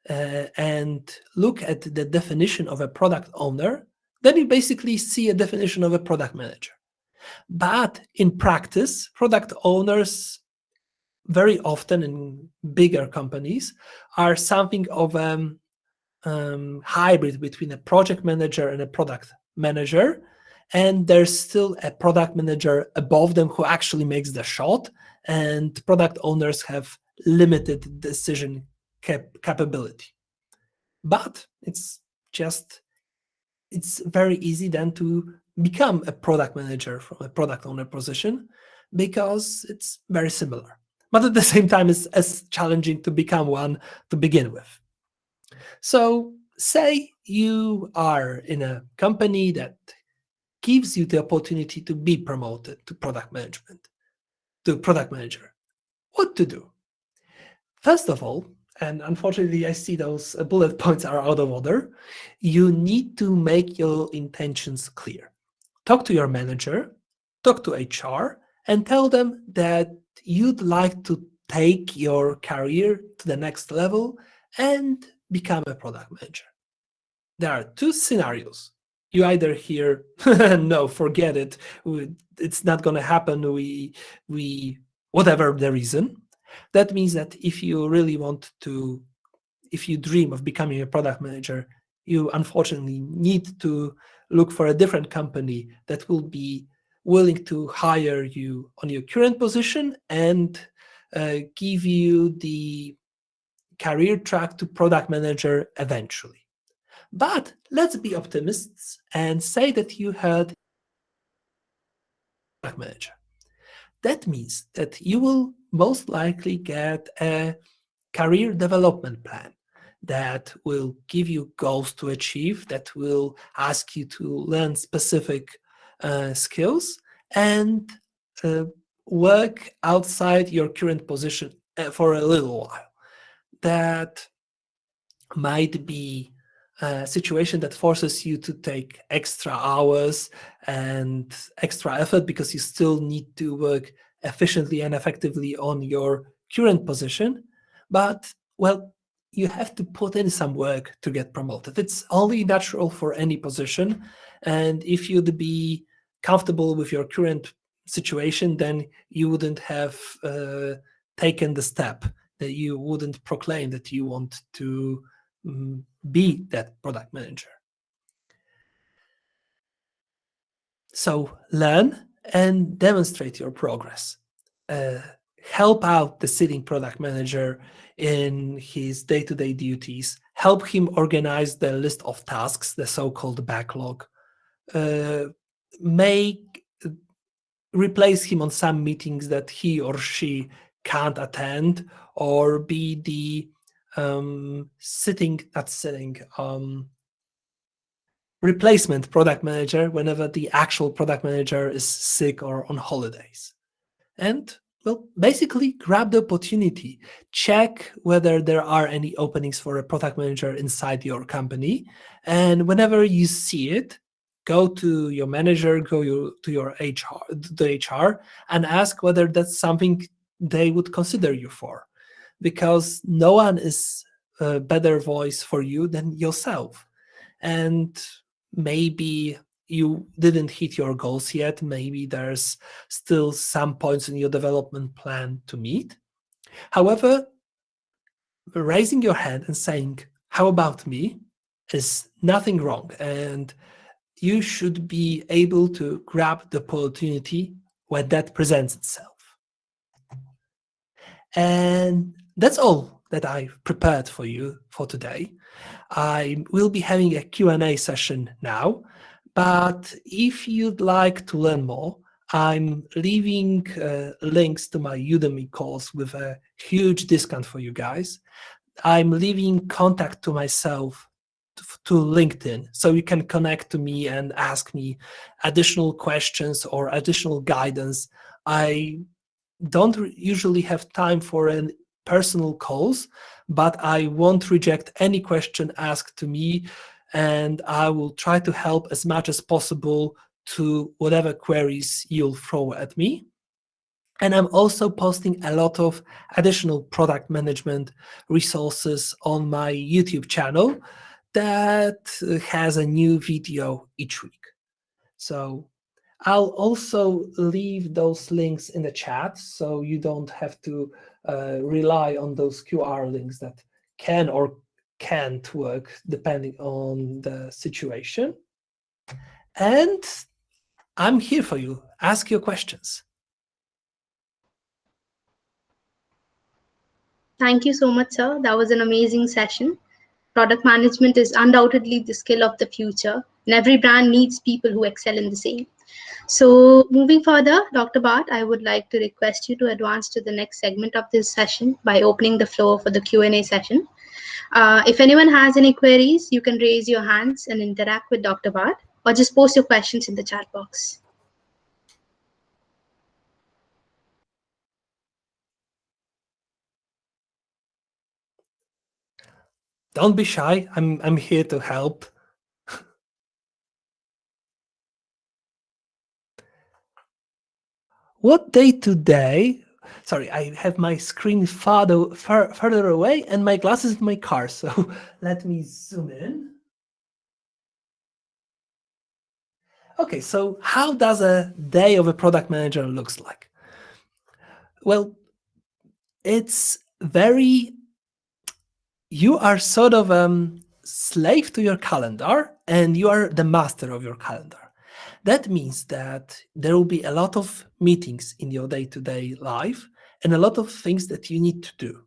and look at the definition of a product owner, then you basically see a definition of a product manager. But in practice, product owners very often in bigger companies are something of a hybrid between a project manager and a product manager. And there's still a product manager above them who actually makes the shot, and product owners have limited decision capability. But it's very easy then to become a product manager from a product owner position, because it's very similar. But at the same time, it's as challenging to become one to begin with. So say you are in a company that gives you the opportunity to be promoted to product manager. What to do? First of all, and unfortunately I see those bullet points are out of order, you need to make your intentions clear. Talk to your manager, talk to HR, and tell them that you'd like to take your career to the next level and become a product manager. There are two scenarios. You either hear, no, forget it, it's not going to happen, we whatever the reason. That means that if you really want to, if you dream of becoming a product manager, you unfortunately need to look for a different company that will be willing to hire you on your current position and give you the career track to product manager eventually. But let's be optimists and say that you had product manager. That means that you will most likely get a career development plan that will give you goals to achieve, that will ask you to learn specific skills and work outside your current position for a little while. That might be a situation that forces you to take extra hours and extra effort because you still need to work efficiently and effectively on your current position. But, well, you have to put in some work to get promoted. It's only natural for any position. And if you'd be comfortable with your current situation, then you wouldn't have taken the step, that you wouldn't proclaim that you want to be that product manager. So learn and demonstrate your progress. Help out the sitting product manager in his day-to-day duties. Help him organize the list of tasks, the so-called backlog. Replace him on some meetings that he or she can't attend, or be the replacement product manager whenever the actual product manager is sick or on holidays. And, well, basically grab the opportunity. Check whether there are any openings for a product manager inside your company. And whenever you see it, go to your manager, go to your HR, and ask whether that's something they would consider you for. Because no one is a better voice for you than yourself. And maybe you didn't hit your goals yet. Maybe there's still some points in your development plan to meet. However, raising your hand and saying, how about me, is nothing wrong. And you should be able to grab the opportunity when that presents itself. And that's all that I've prepared for you for today. I will be having a Q&A session now, but if you'd like to learn more, I'm leaving links to my Udemy course with a huge discount for you guys. I'm leaving contact to myself to LinkedIn, so you can connect to me and ask me additional questions or additional guidance. I don't usually have time for an personal calls, but I won't reject any question asked to me, and I will try to help as much as possible to whatever queries you'll throw at me. And I'm also posting a lot of additional product management resources on my YouTube channel that has a new video each week. So I'll also leave those links in the chat, so you don't have to rely on those QR links that can or can't work depending on the situation. And I'm here for you. Ask your questions. Thank you so much, sir. That was an amazing session. Product management is undoubtedly the skill of the future, and every brand needs people who excel in the same. So moving further, Dr. Bart, I would like to request you to advance to the next segment of this session by opening the floor for the Q&A session. If anyone has any queries, you can raise your hands and interact with Dr. Bart, or just post your questions in the chat box. Don't be shy. I'm here to help. What day today? Sorry, I have my screen further away and my glasses in my car. So let me zoom in. Okay, so how does a day of a product manager looks like? Well, it's you are sort of slave to your calendar and you are the master of your calendar. That means that there will be a lot of meetings in your day-to-day life and a lot of things that you need to do.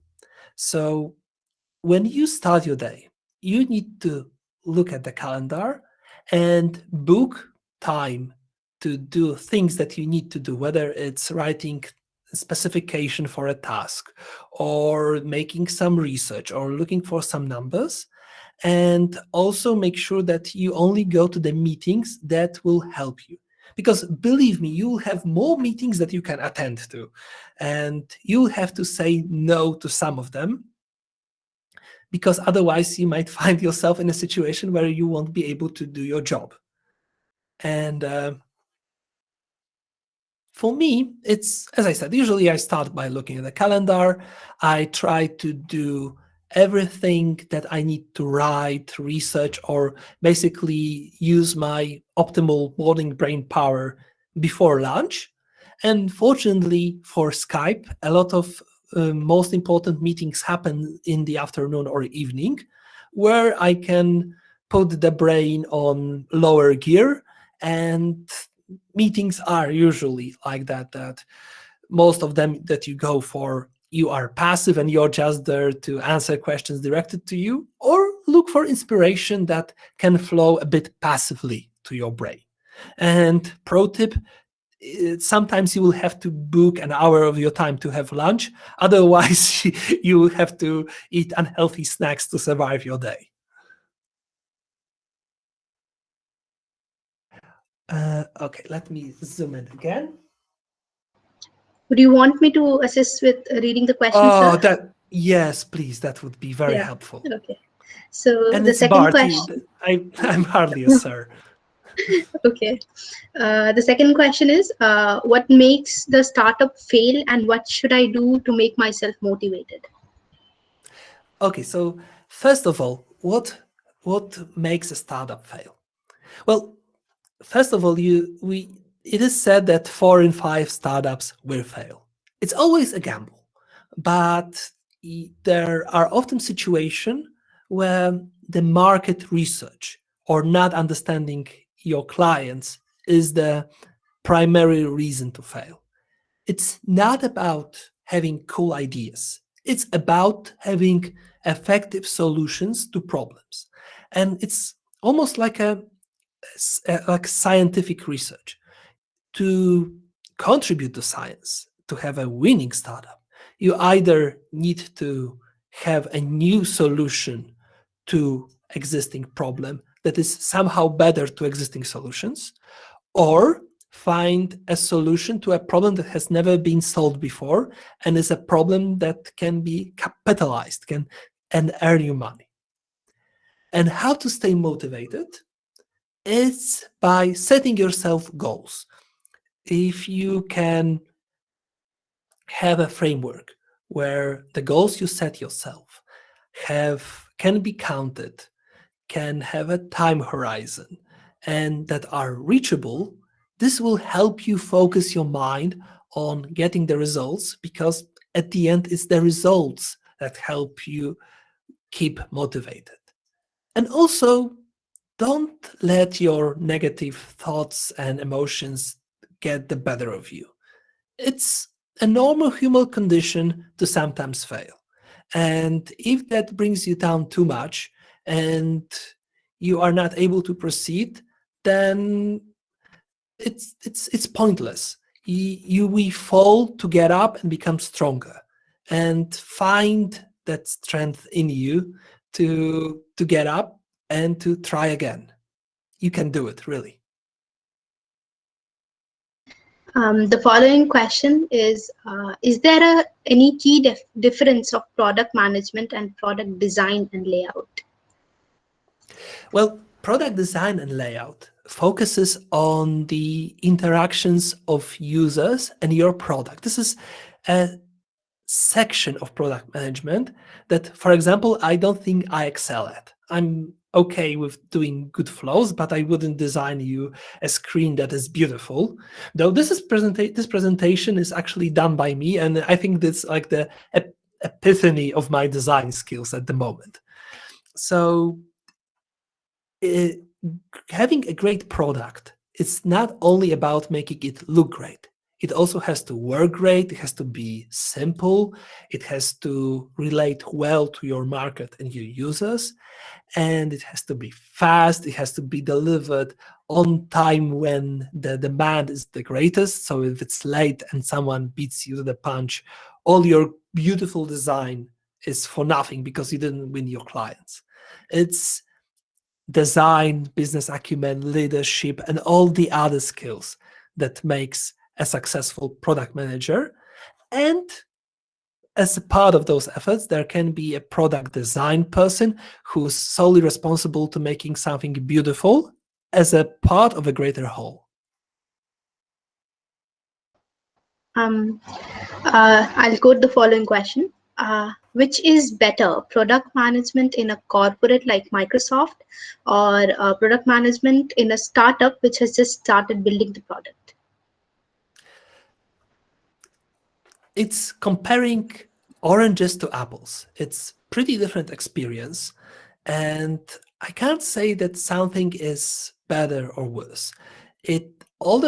So when you start your day, you need to look at the calendar and book time to do things that you need to do, whether it's writing a specification for a task or making some research or looking for some numbers. And also make sure that you only go to the meetings that will help you. Because believe me, you'll have more meetings that you can attend to. And you'll have to say no to some of them, because otherwise you might find yourself in a situation where you won't be able to do your job. And for me, it's, as I said, usually I start by looking at the calendar. I try to do everything that I need to write, research, or basically use my optimal morning brain power before lunch. And fortunately for Skype, a lot of most important meetings happen in the afternoon or evening, where I can put the brain on lower gear. And meetings are usually like that most of them that you go for, you are passive and you're just there to answer questions directed to you, or look for inspiration that can flow a bit passively to your brain. And pro tip, sometimes you will have to book an hour of your time to have lunch. Otherwise, you will have to eat unhealthy snacks to survive your day. Okay, let me zoom in again. Would you want me to assist with reading the questions, sir? Yes, please. That would be very helpful. Okay. So and the it's second Bart. question. I'm hardly a sir. Okay. The second question is, what makes the startup fail, and what should I do to make myself motivated? Okay, so first of all, what makes a startup fail? Well, first of all, it is said that 4 in 5 startups will fail. It's always a gamble, but there are often situations where the market research or not understanding your clients is the primary reason to fail. It's not about having cool ideas. It's about having effective solutions to problems. And it's almost like like scientific research. To contribute to science, to have a winning startup, you either need to have a new solution to existing problem that is somehow better to existing solutions, or find a solution to a problem that has never been solved before and is a problem that can be capitalized, and earn you money. And how to stay motivated is by setting yourself goals. If you can have a framework where the goals you set yourself can be counted, can have a time horizon, and that are reachable, this will help you focus your mind on getting the results, because at the end it's the results that help you keep motivated. And also, don't let your negative thoughts and emotions get the better of you. It's a normal human condition to sometimes fail. And if that brings you down too much and you are not able to proceed, then it's pointless. We fall to get up and become stronger, and find that strength in you to get up and to try again. You can do it, really. The following question is there any key difference of product management and product design and layout? Well, product design and layout focuses on the interactions of users and your product. This is a section of product management that, for example, I don't think I excel at. I'm okay with doing good flows, but I wouldn't design you a screen that is beautiful. Though this presentation is actually done by me, and I think that's like the epiphany of my design skills at the moment. So having a great product, it's not only about making it look great. It also has to work great. It has to be simple. It has to relate well to your market and your users. And it has to be fast. It has to be delivered on time when the demand is the greatest. So if it's late and someone beats you to the punch, all your beautiful design is for nothing because you didn't win your clients. It's design, business acumen, leadership, and all the other skills that makes a successful product manager. And as a part of those efforts, there can be a product design person who's solely responsible to making something beautiful as a part of a greater whole. I'll quote the following question. Which is better, product management in a corporate like Microsoft, or product management in a startup which has just started building the product? It's comparing oranges to apples. It's pretty different experience. And I can't say that something is better or worse. All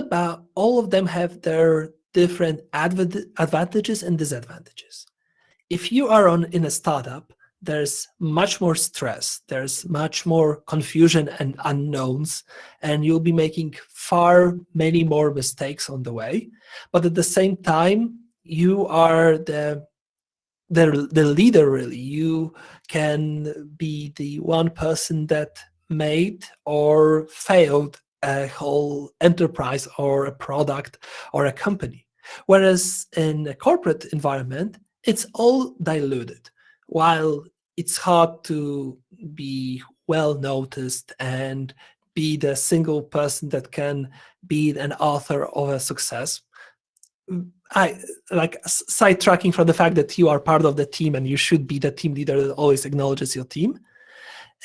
of them have their different advantages and disadvantages. If you are in a startup, there's much more stress, there's much more confusion and unknowns, and you'll be making many more mistakes on the way. But at the same time, you are the leader, really. You can be the one person that made or failed a whole enterprise or a product or a company. Whereas in a corporate environment, it's all diluted. While it's hard to be well noticed and be the single person that can be an author of a success, I like sidetracking from the fact that you are part of the team and you should be the team leader that always acknowledges your team.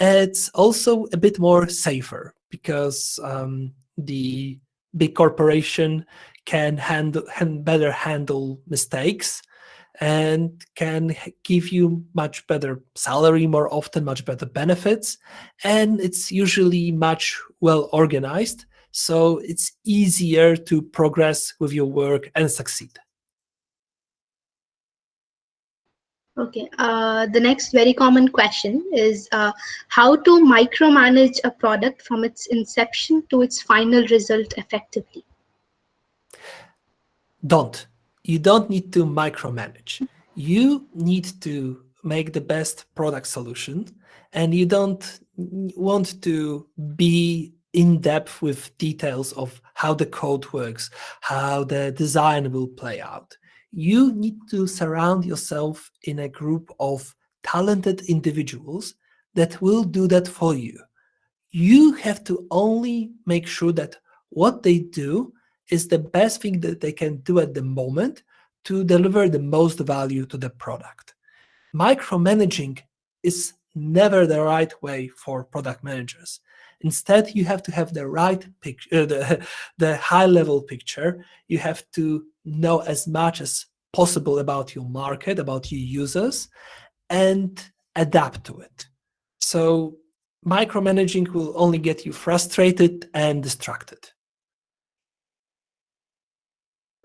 It's also a bit more safer because the big corporation can better handle mistakes, and can give you much better salary more often, much better benefits, and it's usually much well organized, so it's easier to progress with your work and succeed. Okay, the next very common question is how to micromanage a product from its inception to its final result effectively. You don't need to micromanage. You need to make the best product solution, and you don't want to be in depth with details of how the code works, how the design will play out. You need to surround yourself in a group of talented individuals that will do that for you. You have to only make sure that what they do is the best thing that they can do at the moment to deliver the most value to the product. Micromanaging is never the right way for product managers. Instead, you have to have the right picture, the high level picture. You have to know as much as possible about your market, about your users, and adapt to it. So micromanaging will only get you frustrated and distracted.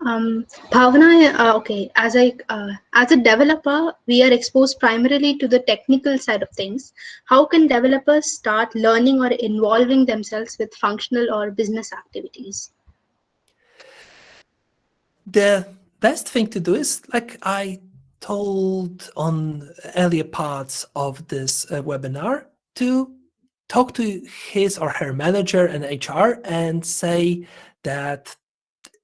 Bhavana, okay, as a developer, we are exposed primarily to the technical side of things. How can developers start learning or involving themselves with functional or business activities? The best thing to do is, like I told on earlier parts of this webinar, to talk to his or her manager and HR and say that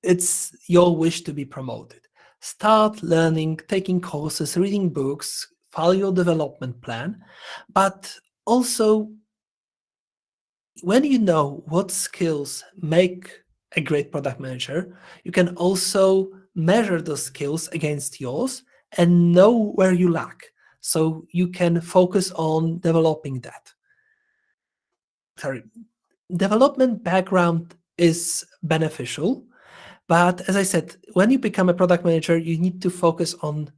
it's your wish to be promoted. Start learning, taking courses, reading books, follow your development plan, but also when you know what skills make a great product manager, you can also measure those skills against yours and know where you lack, so you can focus on developing that. Development background is beneficial, but as I said, when you become a product manager, you need to focus on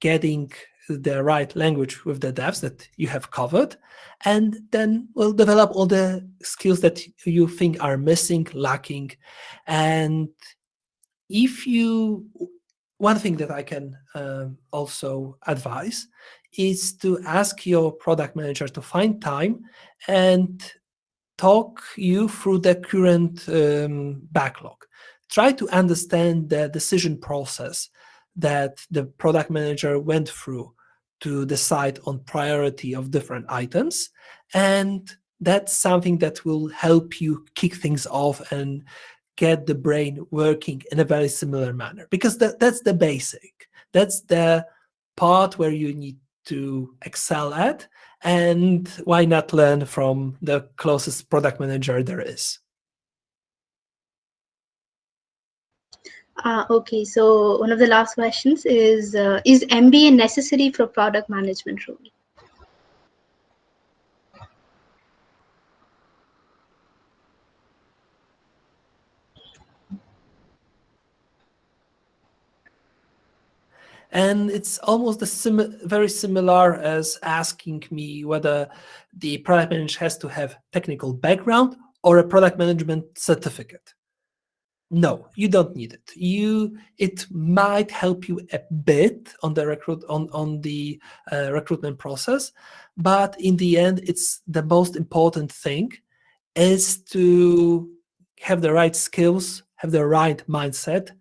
getting the right language with the devs that you have covered, and then we'll develop all the skills that you think are missing, lacking. And one thing that I can also advise is to ask your product manager to find time and talk you through the current backlog. Try to understand the decision process that the product manager went through to decide on priority of different items. And that's something that will help you kick things off and get the brain working in a very similar manner, because that's the basic. That's the part where you need to excel at, and why not learn from the closest product manager there is. Okay, so one of the last questions is MBA necessary for product management role? And it's almost very similar as asking me whether the product manager has to have technical background or a product management certificate. No, you don't need it. It might help you a bit on the recruitment process, but in the end, it's the most important thing is to have the right skills, have the right mindset,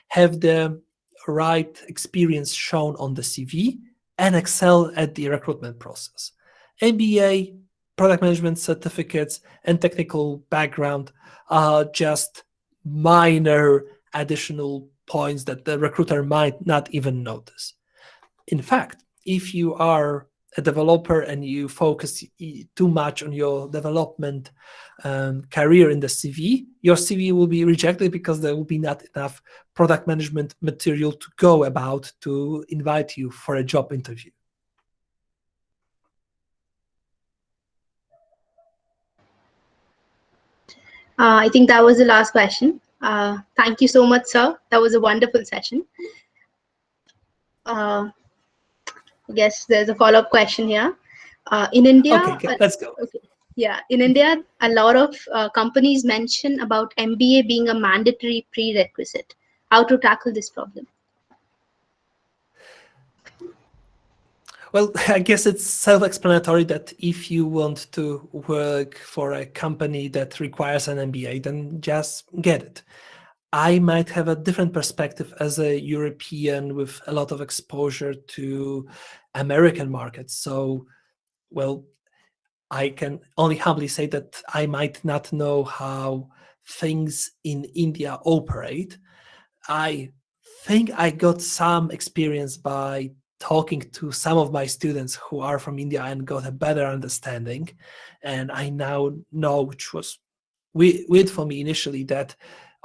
have the right experience shown on the CV, and excel at the recruitment process. MBA, product management certificates, and technical background are just minor additional points that the recruiter might not even notice. In fact, if you are a developer and you focus too much on your development career in the CV, your CV will be rejected because there will be not enough product management material to go about to invite you for a job interview. I think that was the last question. Thank you so much, sir. That was a wonderful session. I guess there's a follow-up question here. In India, Okay, let's go. okay, yeah, in India, a lot of companies mention about MBA being a mandatory prerequisite. How to tackle this problem? Well, I guess it's self-explanatory that if you want to work for a company that requires an MBA, then just get it. I might have a different perspective as a European with a lot of exposure to American markets. So, well, I can only humbly say that I might not know how things in India operate. I think I got some experience by talking to some of my students who are from India and got a better understanding. And I now know, which was weird for me initially, that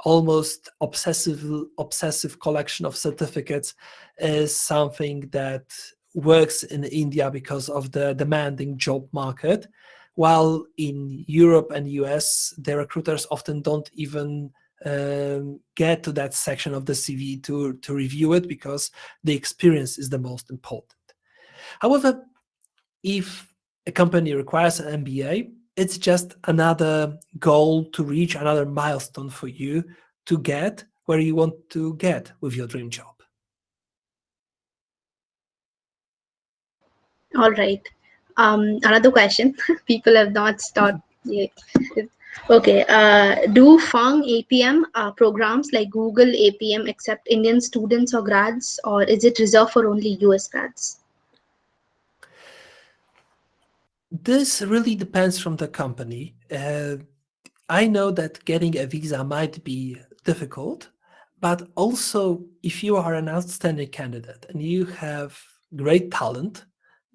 almost obsessive collection of certificates is something that works in India because of the demanding job market, while in Europe and US, the recruiters often don't even get to that section of the CV to review it because the experience is the most important. However, if a company requires an MBA, it's just another goal to reach, another milestone for you to get where you want to get with your dream job. All right. Another question. People have not stopped. Yeah. Okay. Do FUNG APM programs like Google APM accept Indian students or grads, or is it reserved for only US grads? This really depends from the company. I know that getting a visa might be difficult, but also if you are an outstanding candidate and you have great talent,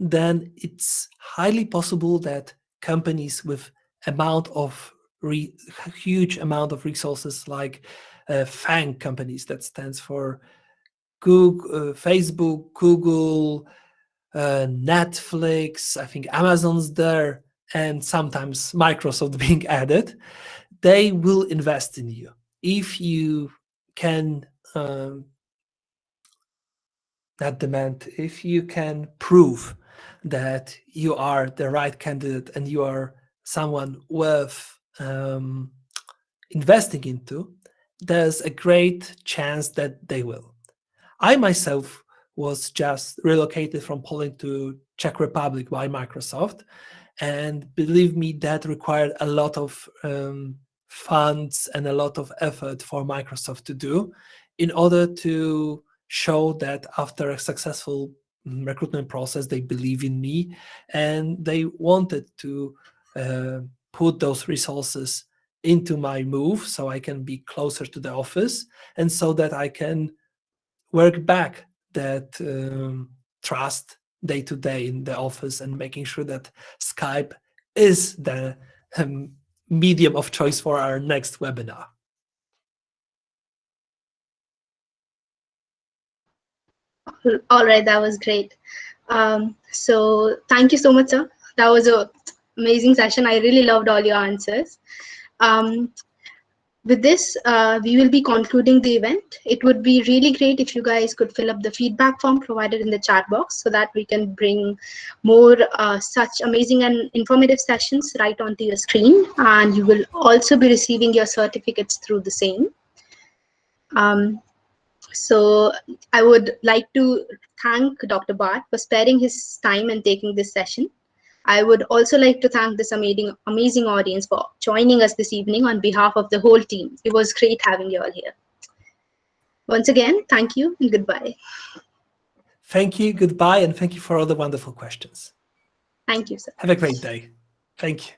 then it's highly possible that companies with huge amount of resources like FANG companies, that stands for Google, Facebook, Google, Netflix, I think Amazon's there, and sometimes Microsoft being added, they will invest in you. If you can not demand, if you can prove that you are the right candidate and you are someone worth investing into, there's a great chance that they will. I myself was just relocated from Poland to Czech Republic by Microsoft, and believe me, that required a lot of funds and a lot of effort for Microsoft to do in order to show that after a successful recruitment process, they believe in me and they wanted to put those resources into my move so I can be closer to the office and so that I can work back that trust day to day in the office and making sure that Skype is the medium of choice for our next webinar. All right, that was great. So thank you so much, sir. That was an amazing session. I really loved all your answers. With this, we will be concluding the event. It would be really great if you guys could fill up the feedback form provided in the chat box so that we can bring more such amazing and informative sessions right onto your screen. And you will also be receiving your certificates through the same. So I would like to thank Dr. Bart for sparing his time and taking this session. I would also like to thank this amazing audience for joining us this evening on behalf of the whole team. It was great having you all here. Once again, thank you and goodbye. Thank you, goodbye, and thank you for all the wonderful questions. Thank you, sir. Have a great day. Thank you.